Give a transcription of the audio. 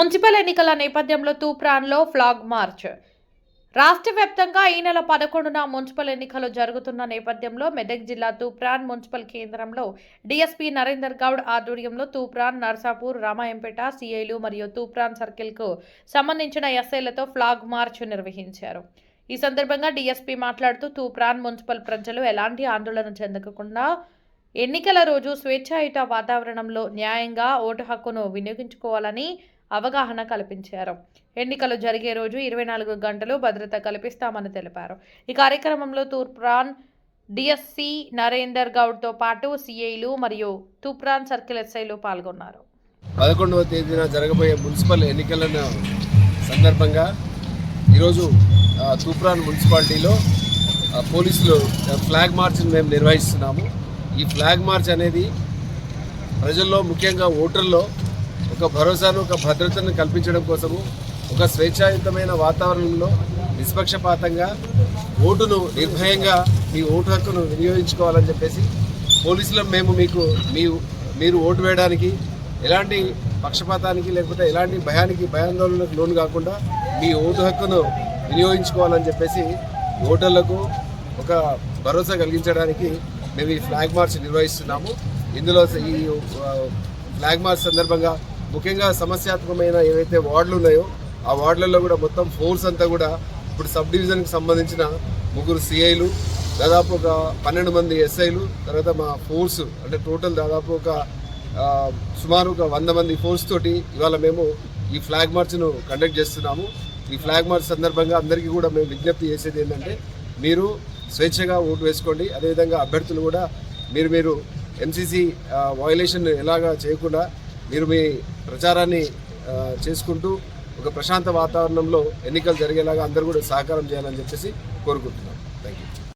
Municipal ఎన్నికల నేపథ్యంలో తూప్రాన్లో flag March. రాష్ట్ర వ్యాప్తంగా ఈ నెల 11న మున్సిపల్ ఎన్నికలు జరుగుతున్న నేపథ్యంలో మెదక్ జిల్లా తూప్రాన్ మున్సిపల్ కేంద్రంలో డీఎస్పీ నరేందర్ గౌడ్ ఆధ్వర్యంలో తూప్రాన్, నర్సాపూర్, రామాయంపేట సిఐలు మరియు తూప్రాన్ సర్కిల్కు సంబంధించిన ఎస్ఐలతో ఫ్లాగ్ మార్చ్ నిర్వహించారు. ఈ సందర్భంగా డీఎస్పీ మాట్లాడుతూ తూప్రాన్ మున్సిపల్ ప్రజలు ఎలాంటి ఆందోళన చెందకుండా ఎన్నికల రోజు స్వేచ్ఛాయుత వాతావరణంలో న్యాయంగా ఓటు హక్కును వినియోగించుకోవాలని అవగాహన కల్పించారు. ఎన్నికలు జరిగే రోజు 24 గంటలు భద్రత కల్పిస్తామని తెలిపారు. ఈ కార్యక్రమంలో తూప్రాన్ డిఎస్సీ నరేందర్ గౌడ్తో పాటు సిఐలు మరియు తూప్రాన్ సర్కిల్ ఎస్ఐలు పాల్గొన్నారు. 11వ తేదీన జరగబోయే మున్సిపల్ ఎన్నికల సందర్భంగా ఈరోజు తూప్రాన్ మున్సిపాలిటీలో పోలీసులు ఫ్లాగ్ మార్చ్ని మేము నిర్వహిస్తున్నాము. ఈ ఫ్లాగ్ మార్చ్ అనేది ప్రజల్లో, ముఖ్యంగా ఓటర్లో ఒక భరోసాను, ఒక భద్రతను కల్పించడం కోసము, ఒక స్వేచ్ఛాయుతమైన వాతావరణంలో నిష్పక్షపాతంగా ఓటును నిర్భయంగా మీ ఓటు హక్కును వినియోగించుకోవాలని చెప్పేసి పోలీసులు మేము మీరు ఓటు వేయడానికి ఎలాంటి పక్షపాతానికి లేకపోతే ఎలాంటి భయాందోళనకు లోను కాకుండా మీ ఓటు హక్కును వినియోగించుకోవాలని చెప్పేసి ఓటర్లకు ఒక భరోసా కలిగించడానికి మేము ఈ ఫ్లాగ్ మార్చ్ నిర్వహిస్తున్నాము. ఇందులో ఈ ఫ్లాగ్ మార్చ్ సందర్భంగా ముఖ్యంగా సమస్యాత్మకమైన ఏవైతే వార్డులు ఉన్నాయో ఆ వార్డులలో కూడా మొత్తం ఫోర్స్ అంతా కూడా ఇప్పుడు సబ్ డివిజన్కి సంబంధించిన 3 సిఐలు, దాదాపు ఒక 12 మంది ఎస్ఐలు, తర్వాత మా ఫోర్స్ అంటే టోటల్ దాదాపు సుమారు 100 మంది ఫోర్స్ తోటి ఇవాళ మేము ఈ ఫ్లాగ్ మార్చ్ను కండక్ట్ చేస్తున్నాము. ఈ ఫ్లాగ్ మార్చ్ సందర్భంగా అందరికీ కూడా మేము విజ్ఞప్తి చేసేది ఏంటంటే మీరు స్వేచ్ఛగా ఓటు వేసుకోండి. అదేవిధంగా అభ్యర్థులు కూడా మీరు ఎంసీసీ వయలేషన్ ఎలాగా చేయకుండా మీరు మీ ప్రచారాన్ని చేసుకుంటూ ఒక ప్రశాంత వాతావరణంలో ఎన్నికలు జరిగేలాగా అందరూ కూడా సహకారం చేయాలని చెప్పేసి కోరుకుంటున్నాం. Thank you.